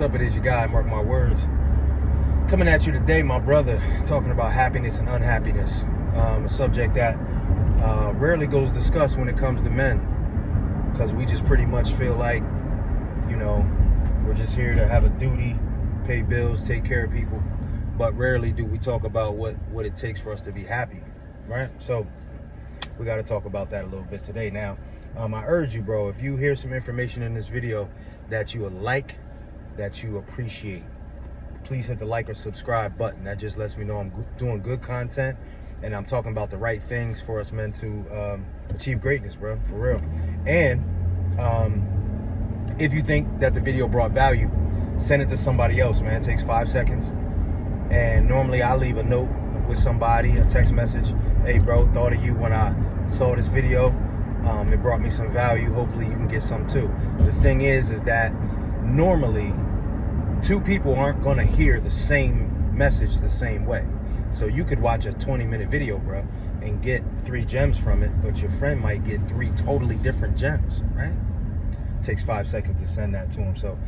up? It is your guy, Mark My Words. Coming at you today, my brother, talking about happiness and unhappiness. A subject that rarely goes discussed when it comes to men, because we just pretty much feel like, you know, we're just here to have a duty, pay bills, take care of people, but rarely do we talk about what it takes for us to be happy, right? So we got to talk about that a little bit today. Now, I urge you, bro, if you hear some information in this video that you would like, that you appreciate, please hit the like or subscribe button. That just lets me know I'm doing good content and I'm talking about the right things for us men to achieve greatness, bro, for real. And if you think that the video brought value, send it to somebody else, man. It takes 5 seconds. And normally I leave a note with somebody, a text message. Hey, bro, thought of you when I saw this video. It brought me some value. Hopefully you can get some too. The thing is that normally two people aren't going to hear the same message the same way. So you could watch a 20-minute video, bro, and get 3 gems from it, but your friend might get 3 totally different gems, right? It takes 5 seconds to send that to him. So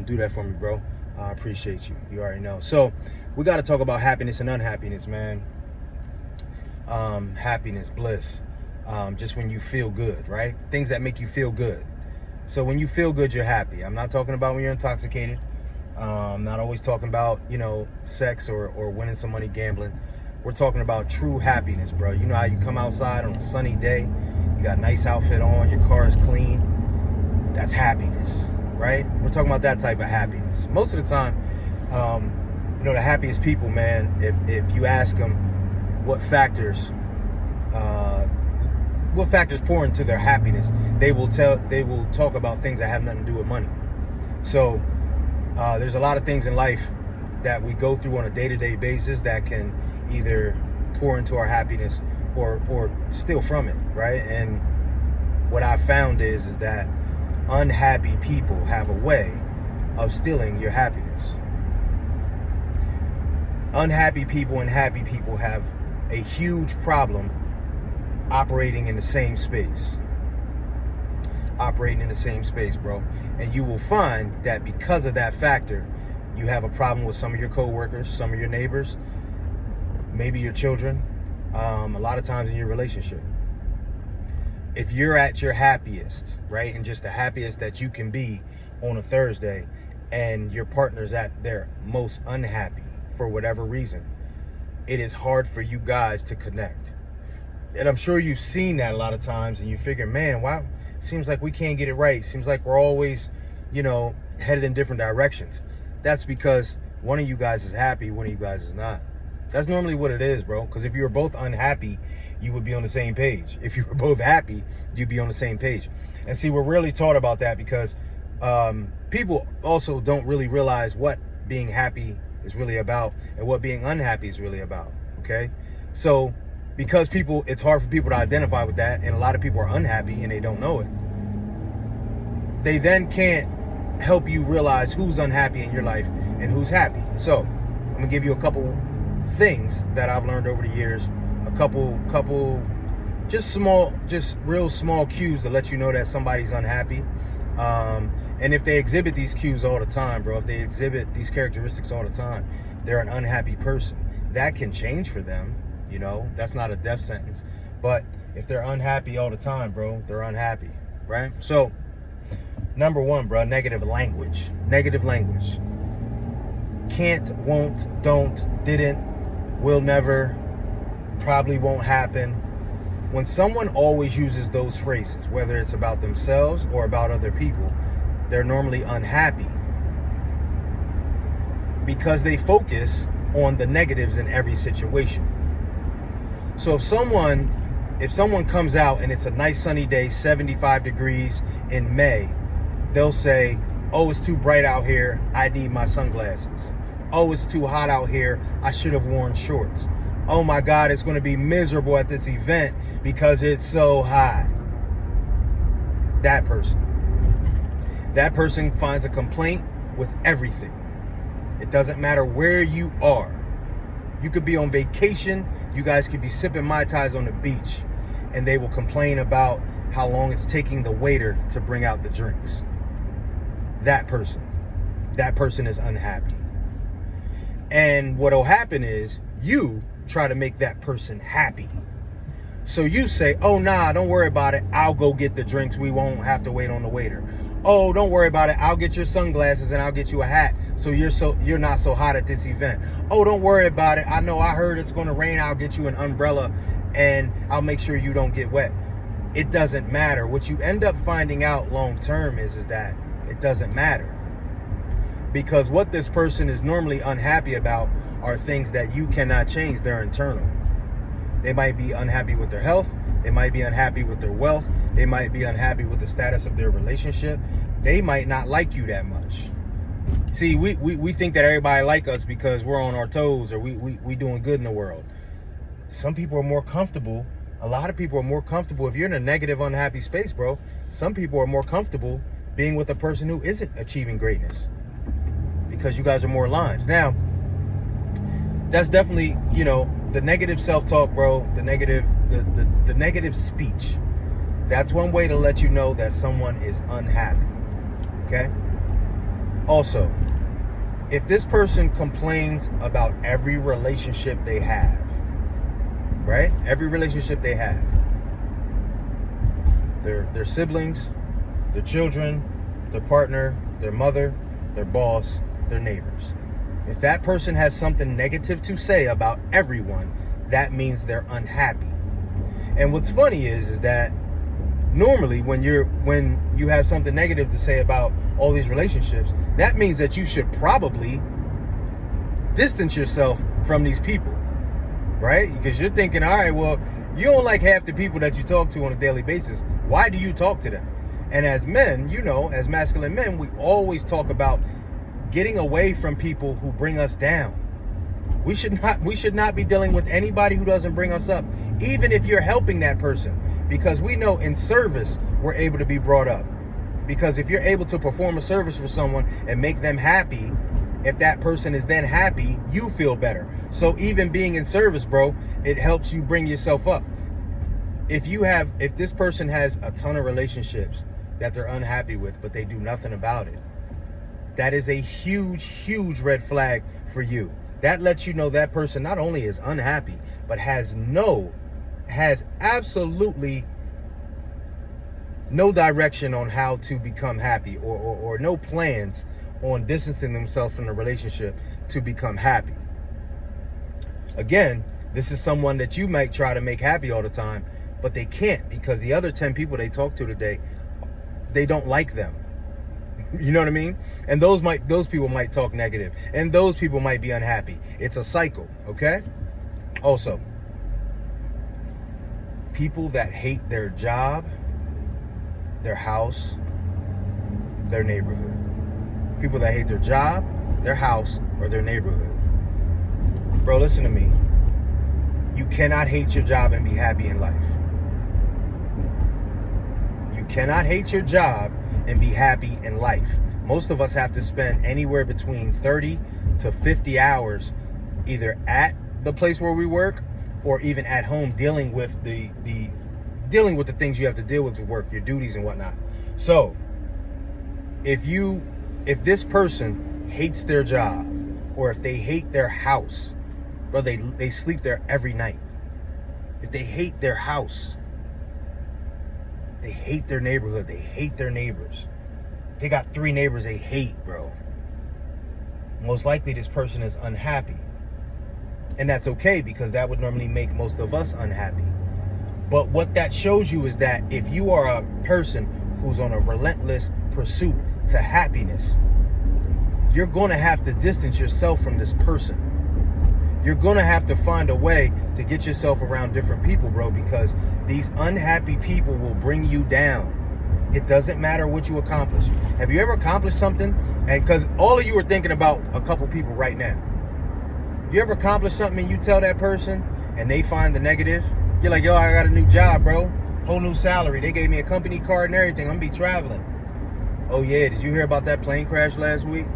do that for me, bro. I appreciate you. You already know. So we got to talk about happiness and unhappiness, man. Happiness, bliss. Just when you feel good, right? Things that make you feel good. So when you feel good, you're happy. I'm not talking about when you're intoxicated. I'm not always talking about, you know, sex or winning some money gambling. We're talking about true happiness, bro. You know how you come outside on a sunny day, you got a nice outfit on, your car is clean. That's happiness, right? We're talking about that type of happiness. Most of the time, you know, the happiest people, man, if you ask them what factors pour into their happiness, they will talk about things that have nothing to do with money. So there's a lot of things in life that we go through on a day-to-day basis that can either pour into our happiness or steal from it, right? And what I found is that unhappy people have a way of stealing your happiness. Unhappy people and happy people have a huge problem operating in the same space. Bro. And you will find that because of that factor, you have a problem with some of your coworkers, some of your neighbors, maybe your children, a lot of times in your relationship. If you're at your happiest, right, and just the happiest that you can be on a Thursday, and your partner's at their most unhappy for whatever reason, it is hard for you guys to connect. And I'm sure you've seen that a lot of times, and you figure, man, wow, seems like we can't get it right. Seems like we're always, you know, headed in different directions. That's because one of you guys is happy, one of you guys is not. That's normally what it is, bro. Because if you were both unhappy, you would be on the same page. If you were both happy, you'd be on the same page. And see, we're really taught about that because people also don't really realize what being happy is really about and what being unhappy is really about, okay? So because it's hard for people to identify with that, and a lot of people are unhappy and they don't know it, they then can't help you realize who's unhappy in your life and who's happy. So I'm gonna give you a couple things that I've learned over the years, a couple just real small cues to let you know that somebody's unhappy. And if they exhibit these cues all the time, bro, if they exhibit these characteristics all the time, they're an unhappy person. That can change for them. You know, that's not a death sentence. But if they're unhappy all the time, bro, they're unhappy, right? So, number 1, bro, negative language. Negative language. Can't, won't, don't, didn't, will never, probably won't happen. When someone always uses those phrases, whether it's about themselves or about other people, they're normally unhappy because they focus on the negatives in every situation. So if someone comes out and it's a nice sunny day, 75 degrees in May, they'll say, oh, it's too bright out here, I need my sunglasses. Oh, it's too hot out here, I should have worn shorts. Oh my God, it's going to be miserable at this event because it's so hot. That person finds a complaint with everything. It doesn't matter where you are. You could be on vacation. You guys could be sipping Mai Tais on the beach, and they will complain about how long it's taking the waiter to bring out the drinks. That person. that person is unhappy. And what'll happen is you try to make that person happy. So you say, oh, nah, don't worry about it. I'll go get the drinks. We won't have to wait on the waiter. Oh, don't worry about it. I'll get your sunglasses and I'll get you a hat so you're not so hot at this event. Oh, don't worry about it. I know I heard it's going to rain. I'll get you an umbrella and I'll make sure you don't get wet. It doesn't matter. What you end up finding out long term is that it doesn't matter. Because what this person is normally unhappy about are things that you cannot change. They're internal. They might be unhappy with their health. They might be unhappy with their wealth. They might be unhappy with the status of their relationship. They might not like you that much. See, we think that everybody like us because we're on our toes or we doing good in the world. Some people are more comfortable. A lot of people are more comfortable. If you're in a negative, unhappy space, bro, some people are more comfortable being with a person who isn't achieving greatness because you guys are more aligned. Now, that's definitely, the negative self-talk, bro, the negative speech. That's one way to let you know that someone is unhappy. Okay? Also, if this person complains about every relationship they have, right? Every relationship they have, their siblings, their children, their partner, their mother, their boss, their neighbors. If that person has something negative to say about everyone, that means they're unhappy. And what's funny is that normally when you have something negative to say about all these relationships, that means that you should probably distance yourself from these people, right? Because you're thinking, all right, well, you don't like half the people that you talk to on a daily basis. Why do you talk to them? And as men, as masculine men, we always talk about getting away from people who bring us down. We should not be dealing with anybody who doesn't bring us up, even if you're helping that person, because we know in service we're able to be brought up. Because if you're able to perform a service for someone and make them happy, if that person is then happy, you feel better. So even being in service, bro, it helps you bring yourself up. If this person has a ton of relationships that they're unhappy with, but they do nothing about it, that is a huge, huge red flag for you. That lets you know that person not only is unhappy, but has absolutely no direction on how to become happy or no plans on distancing themselves from the relationship to become happy. Again, this is someone that you might try to make happy all the time, but they can't because the other 10 people they talk to today, they don't like them. You know what I mean? And those people might talk negative, and those people might be unhappy. It's a cycle, okay? Also, people that hate their job, their house, their neighborhood. People that hate their job, their house, or their neighborhood. Bro, listen to me. You cannot hate your job and be happy in life. You cannot hate your job and be happy in life. Most of us have to spend anywhere between 30 to 50 hours either at the place where we work or even at home dealing with the things you have to deal with work, your duties and whatnot. So if this person hates their job or if they hate their house, bro, they sleep there every night. If they hate their house, they hate their neighborhood, they hate their neighbors. They got 3 neighbors they hate, bro. Most likely this person is unhappy. And that's okay because that would normally make most of us unhappy. But what that shows you is that if you are a person who's on a relentless pursuit to happiness, you're going to have to distance yourself from this person. You're going to have to find a way to get yourself around different people, bro, because these unhappy people will bring you down. It doesn't matter what you accomplish. Have you ever accomplished something? And because all of you are thinking about a couple people right now. You ever accomplished something and you tell that person and they find the negative? You're like, yo, I got a new job, bro. Whole new salary. They gave me a company card and everything. I'm going to be traveling. Oh, yeah. Did you hear about that plane crash last week?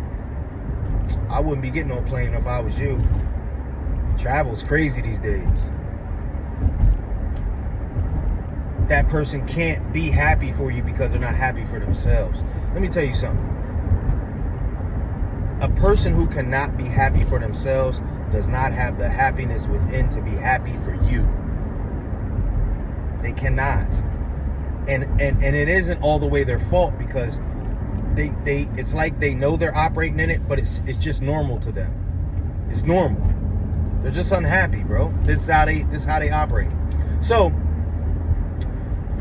I wouldn't be getting on a plane if I was you. Travel's crazy these days. That person can't be happy for you because they're not happy for themselves. Let me tell you something. A person who cannot be happy for themselves does not have the happiness within to be happy for you. They cannot. And it isn't all the way their fault, because they it's like they know they're operating in it, but it's just normal to them. It's normal. They're just unhappy, bro. This is how they operate. So,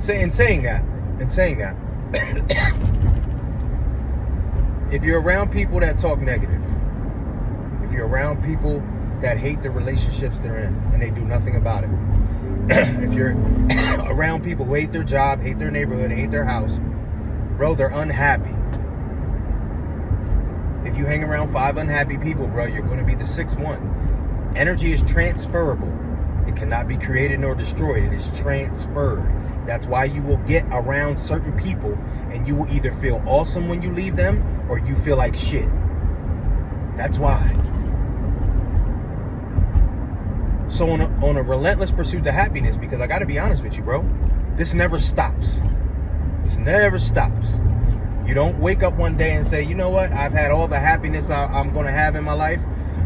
in saying that, if you're around people that talk negative, if you're around people that hate the relationships they're in and they do nothing about it, if you're around people who hate their job, hate their neighborhood, hate their house, bro, they're unhappy. If you hang around 5 unhappy people, bro, you're going to be the 6th one. Energy is transferable. It cannot be created nor destroyed. It is transferred. That's why you will get around certain people and you will either feel awesome when you leave them or you feel like shit. That's why. So on a relentless pursuit to happiness, because I got to be honest with you, bro, this never stops. This never stops. You don't wake up one day and say, you know what, I've had all the happiness I'm going to have in my life.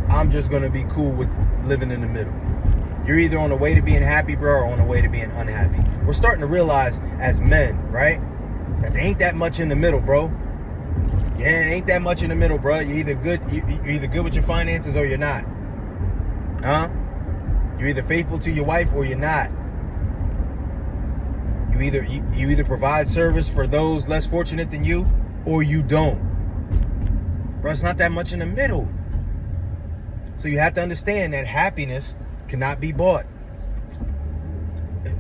I'm just going to be cool with living in the middle. You're either on the way to being happy, bro, or on the way to being unhappy. We're starting to realize as men, right, that there ain't that much in the middle, bro. Yeah, it ain't that much in the middle, bro. You're either good with your finances or you're not. Huh? You're either faithful to your wife or you're not. You either provide service for those less fortunate than you or you don't. Bro, it's not that much in the middle. So you have to understand that happiness cannot be bought.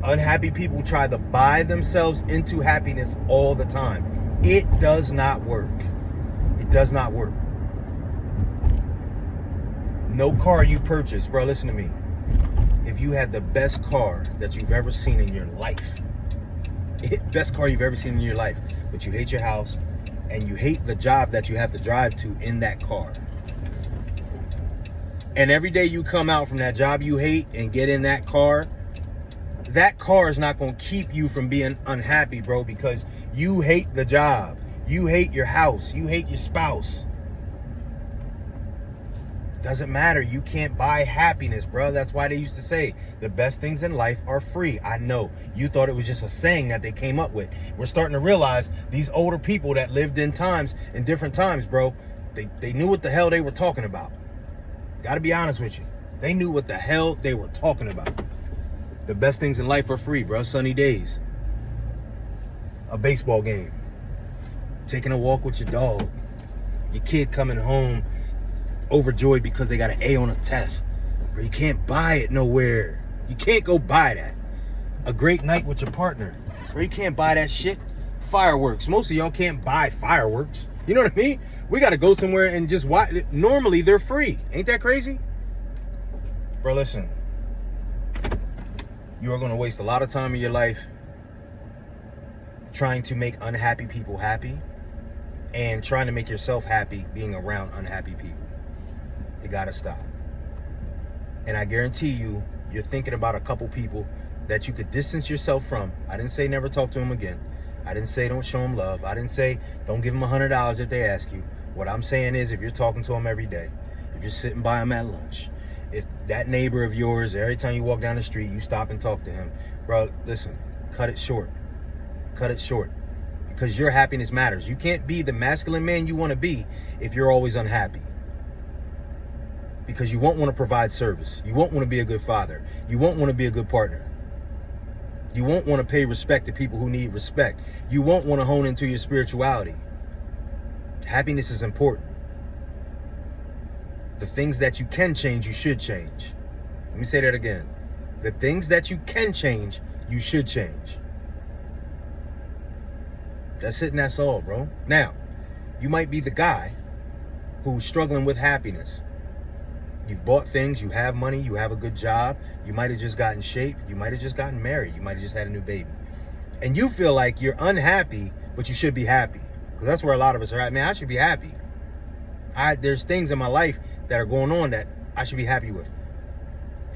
Unhappy people try to buy themselves into happiness all the time. It does not work. It does not work. No car you purchase, bro, listen to me. If you had the best car that you've ever seen in your life, best car you've ever seen in your life, but you hate your house and you hate the job that you have to drive to in that car, and every day you come out from that job you hate and get in that car is not going to keep you from being unhappy, bro, because you hate the job, you hate your house, you hate your spouse. Doesn't matter. You can't buy happiness, bro. That's why they used to say the best things in life are free. I know you thought it was just a saying that they came up with. We're starting to realize these older people that lived in different times, bro, they knew what the hell they were talking about. Got to be honest with you. They knew what the hell they were talking about. The best things in life are free, bro. Sunny days, a baseball game, taking a walk with your dog, your kid coming home overjoyed because they got an A on a test. Bro, you can't buy it nowhere. You can't go buy that. A great night with your partner, bro, you can't buy that shit. Fireworks. Most of y'all can't buy fireworks. You know what I mean? We got to go somewhere and just watch. Normally they're free. Ain't that crazy? Bro, listen. You are going to waste a lot of time in your life trying to make unhappy people happy and trying to make yourself happy being around unhappy people. You got to stop. And I guarantee you, you're thinking about a couple people that you could distance yourself from. I didn't say never talk to them again. I didn't say don't show them love. I didn't say don't give them $100 if they ask you. What I'm saying is, if you're talking to them every day, if you're sitting by them at lunch, if that neighbor of yours, every time you walk down the street, you stop and talk to him, bro, listen, cut it short. Cut it short. Because your happiness matters. You can't be the masculine man you want to be if you're always unhappy. Because you won't want to provide service. You won't want to be a good father. You won't want to be a good partner. You won't want to pay respect to people who need respect. You won't want to hone into your spirituality. Happiness is important. The things that you can change, you should change. Let me say that again. The things that you can change, you should change. That's it and that's all, bro. Now, you might be the guy who's struggling with happiness. You've bought things, you have money, you have a good job, you might have just gotten shape, you might have just gotten married, you might have just had a new baby. And you feel like you're unhappy, but you should be happy. Because that's where a lot of us are at. Man, I should be happy. There's things in my life that are going on that I should be happy with.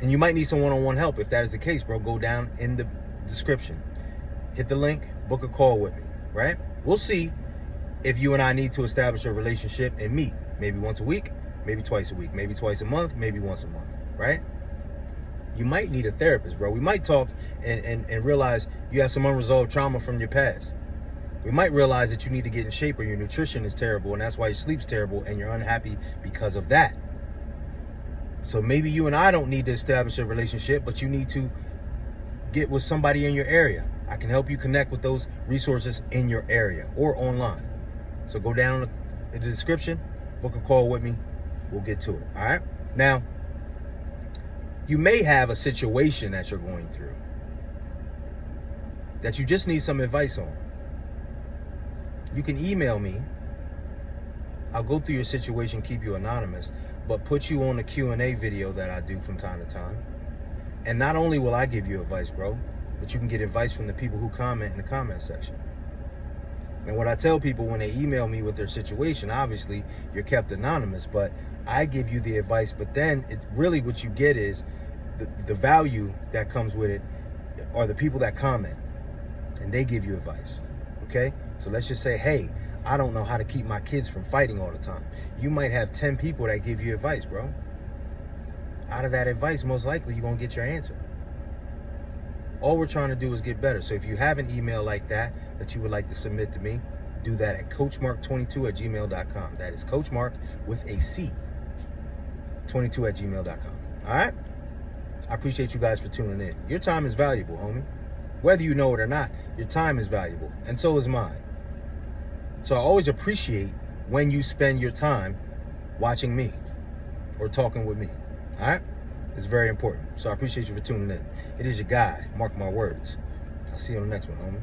And you might need some one-on-one help. If that is the case, bro, go down in the description. Hit the link, book a call with me, right? We'll see if you and I need to establish a relationship and meet. Maybe once a week, maybe twice a week, maybe twice a month, maybe once a month, right? You might need a therapist, bro. We might talk and realize you have some unresolved trauma from your past. We might realize that you need to get in shape or your nutrition is terrible and that's why your sleep's terrible and you're unhappy because of that. So maybe you and I don't need to establish a relationship, but you need to get with somebody in your area. I can help you connect with those resources in your area or online. So go down in the description, book a call with me. We'll get to it, all right? Now, you may have a situation that you're going through that you just need some advice on. You can email me. I'll go through your situation, keep you anonymous, but put you on the Q&A video that I do from time to time. And not only will I give you advice, bro, but you can get advice from the people who comment in the comment section. And what I tell people when they email me with their situation, obviously you're kept anonymous, but I give you the advice, but then it's really what you get is the value that comes with it are the people that comment and they give you advice, okay? So let's just say, hey, I don't know how to keep my kids from fighting all the time. You might have 10 people that give you advice, bro. Out of that advice, most likely you're gonna get your answer. All we're trying to do is get better. So if you have an email like that you would like to submit to me, do that at coachmark22@gmail.com. That is coachmark with a C, 22@gmail.com. All right? I appreciate you guys for tuning in. Your time is valuable, homie. Whether you know it or not, your time is valuable, and so is mine. So I always appreciate when you spend your time watching me or talking with me. All right? It's very important. So I appreciate you for tuning in. It is your guy, mark my words. I'll see you on the next one, homie.